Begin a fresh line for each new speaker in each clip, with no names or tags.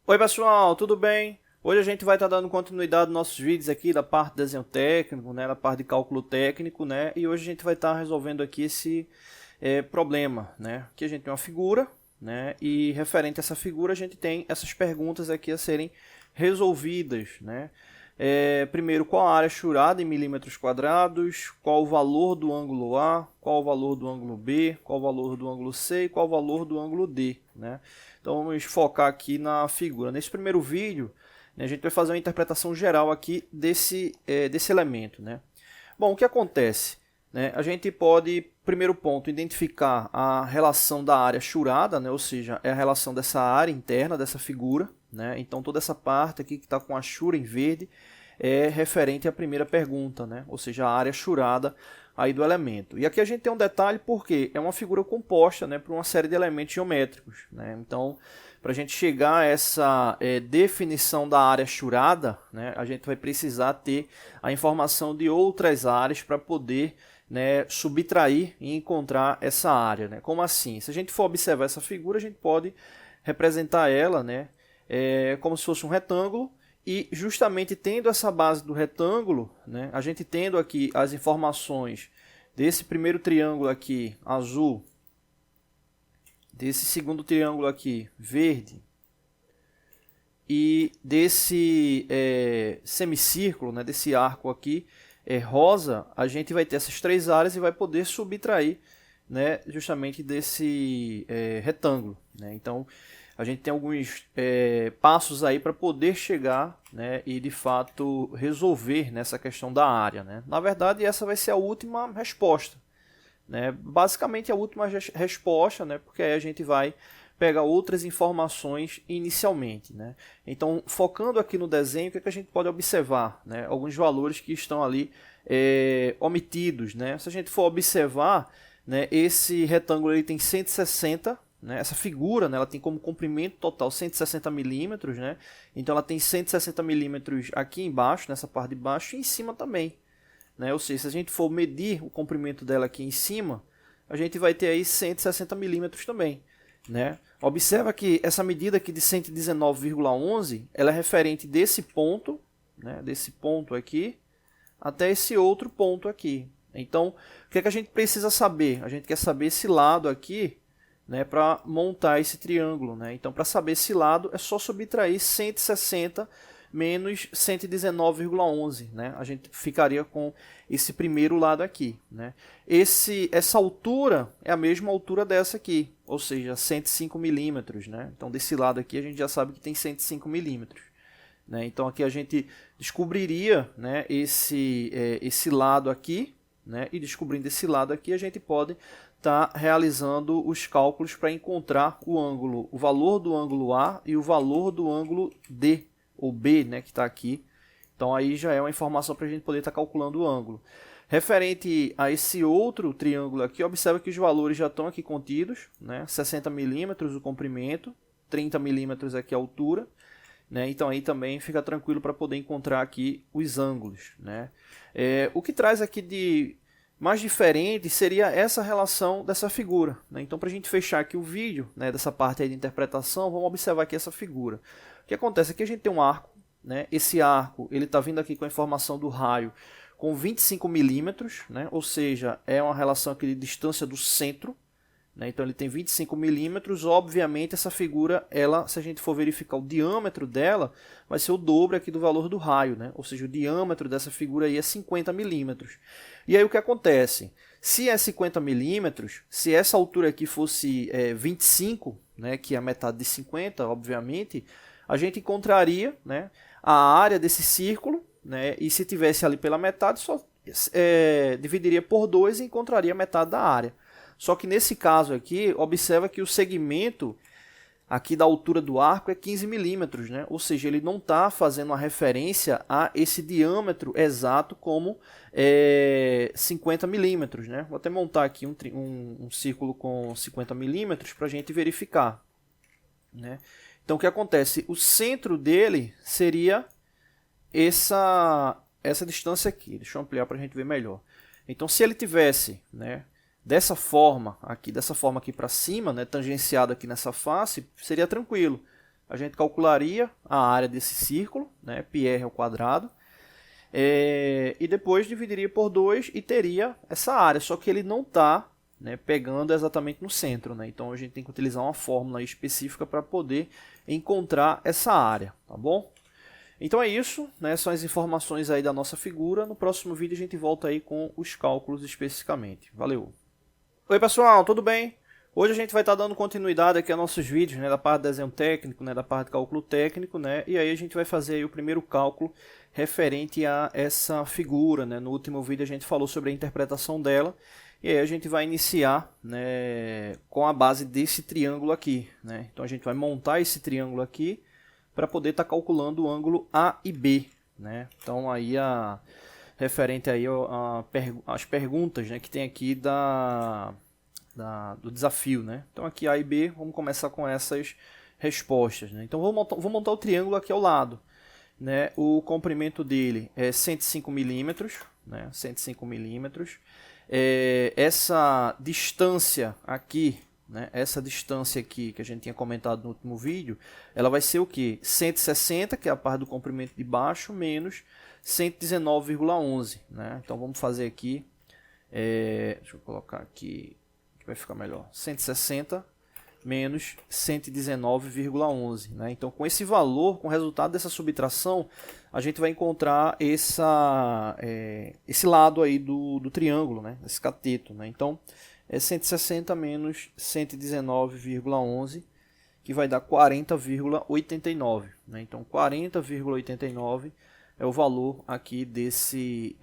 Oi pessoal, tudo bem? Hoje a gente vai estar dando continuidade aos nossos vídeos aqui da parte de desenho técnico, né, da parte de cálculo técnico, né, e hoje a gente vai estar resolvendo aqui esse problema, né, que a gente tem uma figura, né, e referente a essa figura a gente tem essas perguntas aqui a serem resolvidas, né. Primeiro, qual a área churada em milímetros quadrados, qual o valor do ângulo A, qual o valor do ângulo B, qual o valor do ângulo C e qual o valor do ângulo D, né. Então vamos focar aqui na figura. Nesse primeiro vídeo, né, a gente vai fazer uma interpretação geral aqui desse elemento, né. Bom, o que acontece? Né, a gente pode, primeiro ponto, identificar a relação da área churada, né, ou seja, é a relação dessa área interna dessa figura. Né, então toda essa parte aqui que está com a chura em verde é referente à primeira pergunta, né, ou seja, a área churada aí do elemento. E aqui a gente tem um detalhe porque é uma figura composta, né, por uma série de elementos geométricos. Né, então, para a gente chegar a essa definição da área churada, né, a gente vai precisar ter a informação de outras áreas para poder, né, subtrair e encontrar essa área. Né. Como assim? Se a gente for observar essa figura, a gente pode representar ela, né, como se fosse um retângulo, e justamente tendo essa base do retângulo, né, a gente tendo aqui as informações desse primeiro triângulo aqui azul, desse segundo triângulo aqui verde e desse semicírculo, né, desse arco aqui rosa, a gente vai ter essas três áreas e vai poder subtrair, né, justamente desse retângulo. Né? Então, a gente tem alguns passos aí para poder chegar, né, e de fato resolver nessa questão da área. Né? Na verdade, essa vai ser a última resposta. Né? Basicamente a última resposta, né, porque aí a gente vai pegar outras informações inicialmente. Né? Então, focando aqui no desenho, o que, é que a gente pode observar? Né? Alguns valores que estão ali omitidos. Né? Se a gente for observar, né, esse retângulo ele tem 160, né, essa figura, né, ela tem como comprimento total 160 milímetros, né, então ela tem 160 milímetros aqui embaixo, nessa parte de baixo, e em cima também. Né, ou seja, se a gente for medir o comprimento dela aqui em cima, a gente vai ter aí 160 milímetros também. Né. Observa que essa medida aqui de 119,11, ela é referente desse ponto, né, desse ponto aqui, até esse outro ponto aqui. Então, o que é que a gente precisa saber? A gente quer saber esse lado aqui, né, para montar esse triângulo. Né? Então, para saber esse lado, é só subtrair 160 menos 119,11. Né? A gente ficaria com esse primeiro lado aqui. Né? Essa altura é a mesma altura dessa aqui, ou seja, 105 milímetros. Né? Então, desse lado aqui, a gente já sabe que tem 105 milímetros. Né? Então, aqui a gente descobriria, né, esse lado aqui, né, e descobrindo esse lado aqui, a gente pode estar realizando os cálculos para encontrar o ângulo, o valor do ângulo A e o valor do ângulo D, ou B, né, que está aqui. Então, aí já é uma informação para a gente poder estar calculando o ângulo. Referente a esse outro triângulo aqui, observa que os valores já estão aqui contidos, né, 60 milímetros o comprimento, 30 milímetros aqui a altura. Né? Então aí também fica tranquilo para poder encontrar aqui os ângulos. Né? O que traz aqui de mais diferente seria essa relação dessa figura. Né? Então, para a gente fechar aqui o vídeo, né, dessa parte aí de interpretação, vamos observar aqui essa figura. O que acontece? Aqui a gente tem um arco. Né? Esse arco está vindo aqui com a informação do raio com 25 milímetros, né? Ou seja, é uma relação aqui de distância do centro. Né? Então ele tem 25 milímetros, obviamente essa figura, ela, se a gente for verificar o diâmetro dela, vai ser o dobro aqui do valor do raio, né? Ou seja, o diâmetro dessa figura aí é 50 milímetros. E aí o que acontece? Se é 50 milímetros, se essa altura aqui fosse 25, né, que é a metade de 50, obviamente, a gente encontraria, né, a área desse círculo, né, e se tivesse ali pela metade, só dividiria por 2 e encontraria metade da área. Só que nesse caso aqui, observa que o segmento aqui da altura do arco é 15 milímetros, né? Ou seja, ele não está fazendo uma referência a esse diâmetro exato como 50 milímetros. Né? Vou até montar aqui um círculo com 50 milímetros para a gente verificar. Né? Então o que acontece? O centro dele seria essa distância aqui. Deixa eu ampliar para a gente ver melhor. Então se ele tivesse, né, dessa forma aqui para cima, né, tangenciado aqui nessa face, seria tranquilo. a gente calcularia a área desse círculo, né, πr ao quadrado, e depois dividiria por 2 e teria essa área, só que ele não está, né, pegando exatamente no centro, né? Então a gente tem que utilizar uma fórmula específica para poder encontrar essa área, tá bom? Então é isso, né? São as informações aí da nossa figura. No próximo vídeo a gente volta aí com os cálculos especificamente. Valeu! Oi pessoal, tudo bem? Hoje a gente vai estar dando continuidade aqui aos nossos vídeos, né, da parte de desenho técnico, né, da parte de cálculo técnico, né, e aí a gente vai fazer aí o primeiro cálculo referente a essa figura, né. No último vídeo a gente falou sobre a interpretação dela, e aí a gente vai iniciar, né, com a base desse triângulo aqui, né. Então a gente vai montar esse triângulo aqui para poder estar calculando o ângulo A e B, né. Então aí referente aí às perguntas, né, que tem aqui do desafio, né? Então aqui A e B, vamos começar com essas respostas, né? Então vou montar o triângulo aqui ao lado, né? O comprimento dele é 105 milímetros, né? 105 milímetros. Essa distância aqui, né? Essa distância aqui que a gente tinha comentado no último vídeo, ela vai ser o que? 160, que é a parte do comprimento de baixo, menos 119,11, né? Então vamos fazer aqui, deixa eu colocar aqui, vai ficar melhor, 160 menos 119,11, né? Então com esse valor, com o resultado dessa subtração, a gente vai encontrar esse lado aí do triângulo, né? Esse cateto, né? Então é 160 menos 119,11, que vai dar 40,89, né? Então 40,89 é o valor aqui desse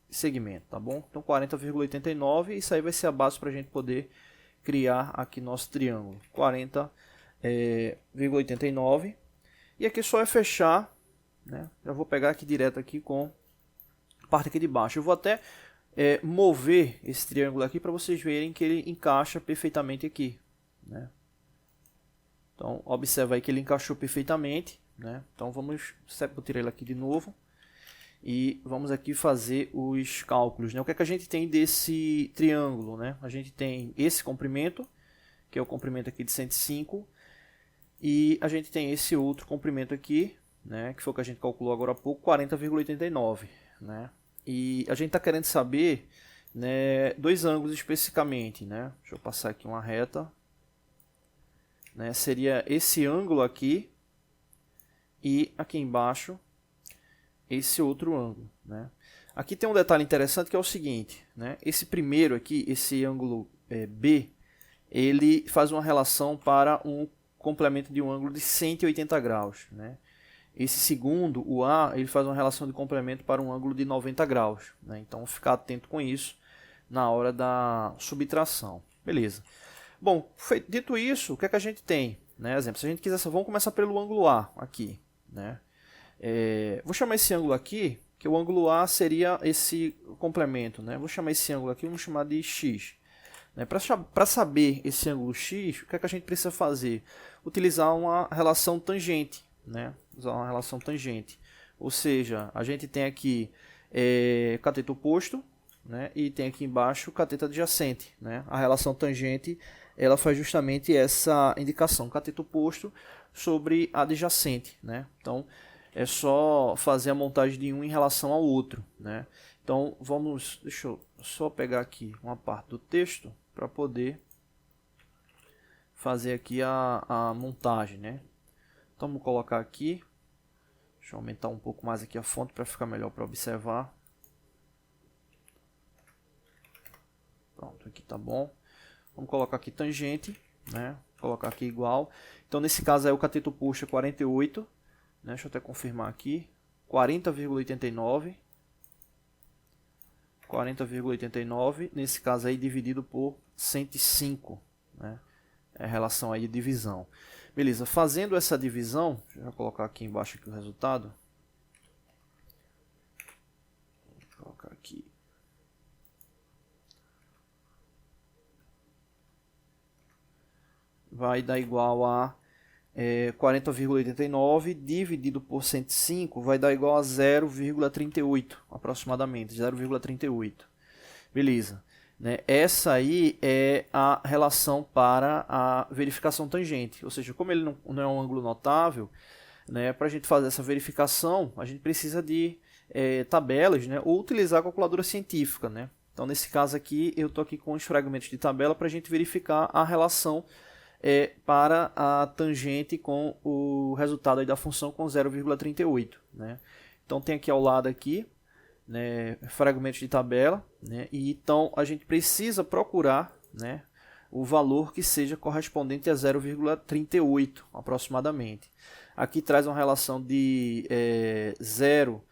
segmento, tá bom? Então 40,89, isso aí vai ser a base para a gente poder criar aqui nosso triângulo, 40,89, e aqui só é fechar, né? Já vou pegar aqui direto aqui com a parte aqui de baixo. Eu vou até mover esse triângulo aqui para vocês verem que ele encaixa perfeitamente aqui, né? Então observa aí que ele encaixou perfeitamente, né? Então vou tirar ele aqui de novo. E vamos aqui fazer os cálculos, né? O que é que a gente tem desse triângulo, né? A gente tem esse comprimento, que é o comprimento aqui de 105, e a gente tem esse outro comprimento aqui, né? Que foi o que a gente calculou agora há pouco, 40,89, né? E a gente está querendo saber, né, dois ângulos especificamente, né? Deixa eu passar aqui uma reta, né? Seria esse ângulo aqui e aqui embaixo esse outro ângulo, né? Aqui tem um detalhe interessante que é o seguinte, né? Esse primeiro aqui, esse ângulo B, ele faz uma relação para um complemento de um ângulo de 180 graus, né? Esse segundo, o A, ele faz uma relação de complemento para um ângulo de 90 graus, né? Então ficar atento com isso na hora da subtração. Beleza. Bom, dito isso, o que é que a gente tem, né? Exemplo, se a gente quiser, vamos começar pelo ângulo A aqui, né? Vou chamar esse ângulo aqui, que o ângulo A seria esse complemento, né? Vou chamar esse ângulo aqui, vamos chamar de X, né? Para saber esse ângulo X, o que é que a gente precisa fazer? Utilizar uma relação tangente, né? Usar uma relação tangente, ou seja, a gente tem aqui cateto oposto, né? E tem aqui embaixo cateto adjacente, né? A relação tangente, ela faz justamente essa indicação, cateto oposto sobre adjacente, né? Então é só fazer a montagem de um em relação ao outro, né? Então deixa eu só pegar aqui uma parte do texto para poder fazer aqui a montagem, né? Então vamos colocar aqui, deixa eu aumentar um pouco mais aqui a fonte para ficar melhor para observar. Pronto, aqui tá bom. Vamos colocar aqui tangente, né? Colocar aqui igual. Então nesse caso aí o cateto oposto é 48, né? Deixa eu até confirmar aqui, 40,89, 40,89, nesse caso aí dividido por 105, né? É a relação aí de divisão. Beleza, fazendo essa divisão, deixa eu colocar aqui embaixo aqui o resultado. Vou colocar aqui. Vai dar igual a 40,89 dividido por 105 vai dar igual a 0,38 aproximadamente, 0,38. Beleza. né? Essa aí é a relação para a verificação tangente, ou seja, como ele não é um ângulo notável, né, para a gente fazer essa verificação, a gente precisa de tabelas, né, ou utilizar a calculadora científica, né? Então, nesse caso aqui, eu estou aqui com os fragmentos de tabela para a gente verificar a relação para a tangente com o resultado aí da função com 0,38, né? Então, tem aqui ao lado aqui, né, fragmentos de tabela, né, e então a gente precisa procurar, né, o valor que seja correspondente a 0,38 aproximadamente. Aqui traz uma relação de 0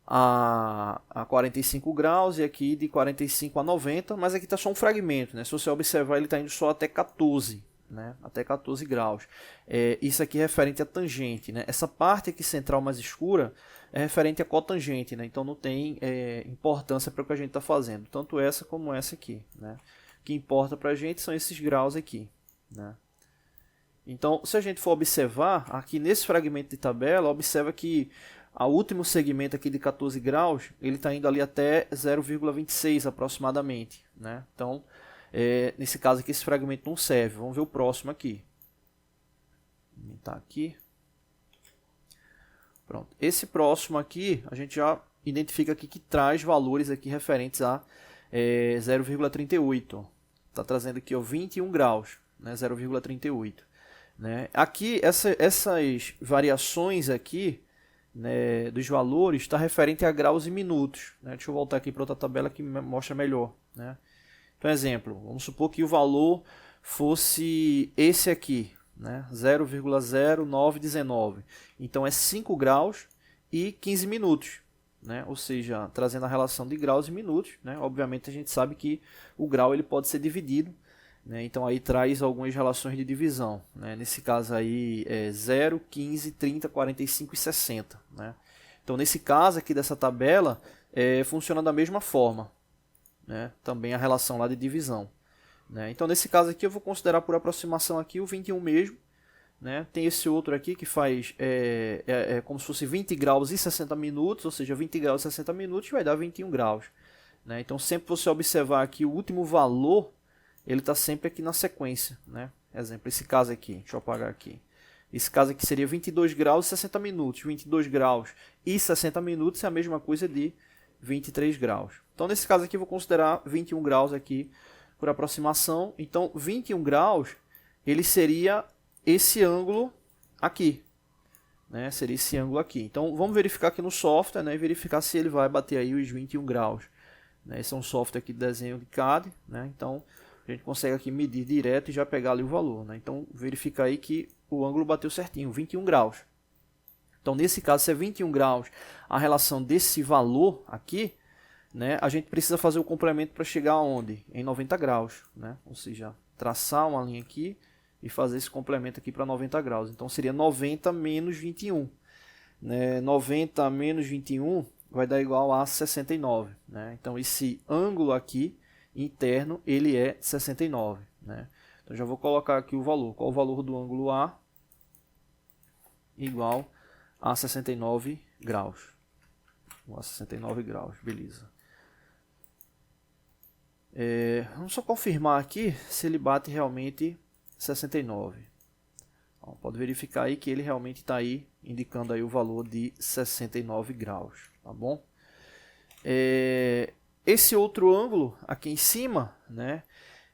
a 45 graus e aqui de 45 a 90, mas aqui está só um fragmento, né? Se você observar, ele está indo só até 14, né? Até 14 graus. Isso aqui é referente à tangente, né? Essa parte aqui central mais escura é referente à cotangente, né? Então não tem importância para o que a gente está fazendo, tanto essa como essa aqui, né? O que importa para a gente são esses graus aqui, né? Então, se a gente for observar, aqui nesse fragmento de tabela, observa que o último segmento aqui de 14 graus, ele está indo ali até 0,26 aproximadamente, né? Então, nesse caso aqui, esse fragmento não serve. Vamos ver o próximo aqui. Vou aumentar aqui. Pronto. Esse próximo aqui, a gente já identifica aqui que traz valores aqui referentes a 0,38. Está trazendo aqui 21 graus, né? 0,38. Né? Aqui, essas variações aqui, né, dos valores está referente a graus e minutos, né? Deixa eu voltar aqui para outra tabela que mostra melhor, né? Então, exemplo, vamos supor que o valor fosse esse aqui, né? 0,0919. Então, é 5 graus e 15 minutos, né? Ou seja, trazendo a relação de graus e minutos, né? Obviamente, a gente sabe que o grau ele pode ser dividido, né? Então aí traz algumas relações de divisão, né? Nesse caso aí é 0, 15, 30, 45 e 60, né? Então nesse caso aqui dessa tabela funciona da mesma forma, né? Também a relação lá de divisão, né? Então nesse caso aqui eu vou considerar por aproximação aqui o 21 mesmo, né? Tem esse outro aqui que faz como se fosse 20 graus e 60 minutos, ou seja, 20 graus e 60 minutos vai dar 21 graus, né? Então sempre você observar aqui o último valor, ele está sempre aqui na sequência, né? Exemplo, esse caso aqui, deixa eu apagar aqui. Esse caso aqui seria 22 graus e 60 minutos. 22 graus e 60 minutos é a mesma coisa de 23 graus. Então, nesse caso aqui, eu vou considerar 21 graus aqui por aproximação. Então, 21 graus, ele seria esse ângulo aqui, né? Seria esse ângulo aqui. Então, vamos verificar aqui no software, né? E verificar se ele vai bater aí os 21 graus. Né? Esse é um software aqui de desenho de CAD, né? Então, a gente consegue aqui medir direto e já pegar ali o valor, né? Então, verifica aí que o ângulo bateu certinho, 21 graus. Então, nesse caso, se é 21 graus a relação desse valor aqui, né, a gente precisa fazer o complemento para chegar aonde? Em 90 graus, né? Ou seja, traçar uma linha aqui e fazer esse complemento aqui para 90 graus. Então, seria 90 menos 21. Né? 90 menos 21 vai dar igual a 69. Né? Então, esse ângulo aqui interno, ele é 69, né? Então já vou colocar aqui o valor. Qual o valor do ângulo A? Igual a 69 graus. Igual a 69 graus, beleza. Vamos só confirmar aqui se ele bate realmente 69. Então, pode verificar aí que ele realmente está aí indicando aí o valor de 69 graus, tá bom? Esse outro ângulo aqui em cima, né,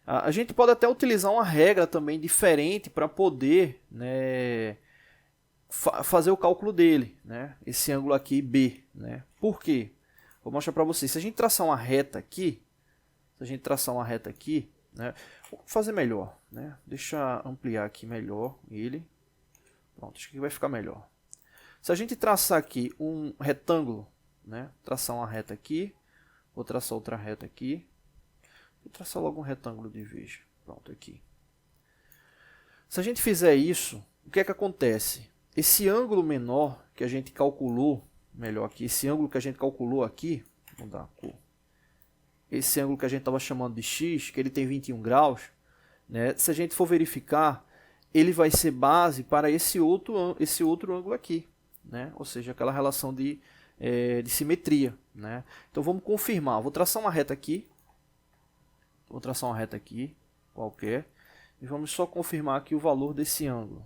a gente pode até utilizar uma regra também diferente para poder, né, fazer o cálculo dele, né, esse ângulo aqui B, né. Por quê? Vou mostrar para vocês. Se a gente traçar uma reta aqui, né, vou fazer melhor, né, deixa eu ampliar aqui melhor ele, pronto, acho que vai ficar melhor. Se a gente traçar aqui um retângulo, né, traçar uma reta aqui, vou traçar outra reta aqui. Vou traçar logo um retângulo de vez. Pronto, aqui. Se a gente fizer isso, o que é que acontece? Esse ângulo menor que a gente calculou, melhor aqui, esse ângulo que a gente calculou aqui, vou mudar a cor. Esse ângulo que a gente estava chamando de x, que ele tem 21 graus, né? Se a gente for verificar, ele vai ser base para esse outro ângulo aqui, né? Ou seja, aquela relação de simetria, né? Então vamos confirmar. Vou traçar uma reta aqui, Vou traçar uma reta aqui, qualquer, e vamos só confirmar aqui o valor desse ângulo.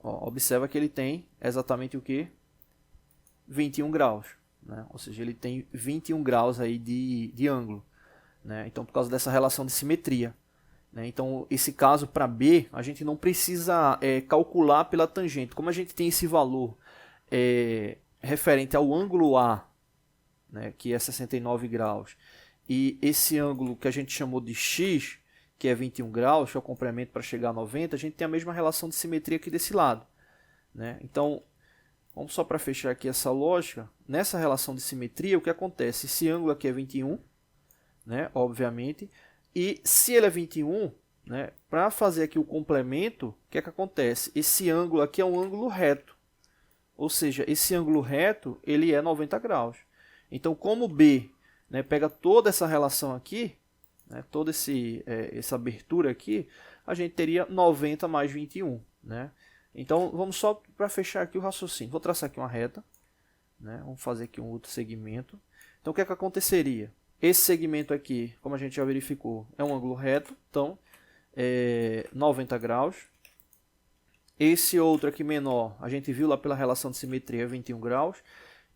Ó, observa que ele tem exatamente o que? 21 graus, né? Ou seja, ele tem 21 graus aí de ângulo, né? Então, por causa dessa relação de simetria, né? Então, esse caso para B, a gente não precisa calcular pela tangente. Como a gente tem esse valor referente ao ângulo A, né, que é 69 graus, e esse ângulo que a gente chamou de X, que é 21 graus, que é o complemento para chegar a 90, a gente tem a mesma relação de simetria aqui desse lado, né? Então, vamos só para fechar aqui essa lógica. Nessa relação de simetria, o que acontece? Esse ângulo aqui é 21, né, obviamente, e se ele é 21, né, para fazer aqui o complemento, o que é que acontece? Esse ângulo aqui é um ângulo reto, ou seja, esse ângulo reto ele é 90 graus. Então, como B, né, pega toda essa relação aqui, né, toda essa abertura aqui, a gente teria 90 mais 21. Né? Então, vamos só para fechar aqui o raciocínio. Vou traçar aqui uma reta, né? Vamos fazer aqui um outro segmento. Então, o que é que aconteceria? Esse segmento aqui, como a gente já verificou, é um ângulo reto, então 90 graus. Esse outro aqui menor, a gente viu lá pela relação de simetria, 21 graus.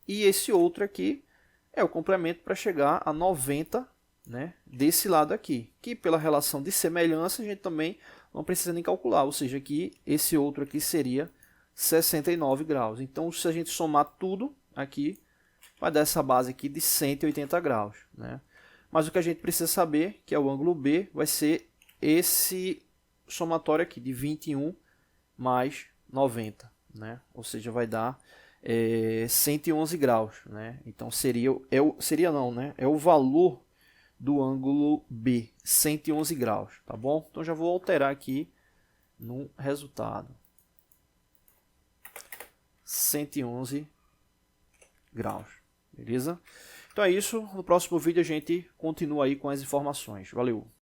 E esse outro aqui é o complemento para chegar a 90, né, desse lado aqui. Que pela relação de semelhança a gente também não precisa nem calcular. Ou seja, que esse outro aqui seria 69 graus. Então, se a gente somar tudo aqui, vai dar essa base aqui de 180 graus. Né? Mas o que a gente precisa saber, que é o ângulo B, vai ser esse somatório aqui de 21 mais 90. Né? Ou seja, vai dar 111 graus. Né? Então, é o valor do ângulo B, 111 graus. Tá bom? Então, já vou alterar aqui no resultado. 111 graus. Beleza? Então é isso. No próximo vídeo a gente continua aí com as informações. Valeu!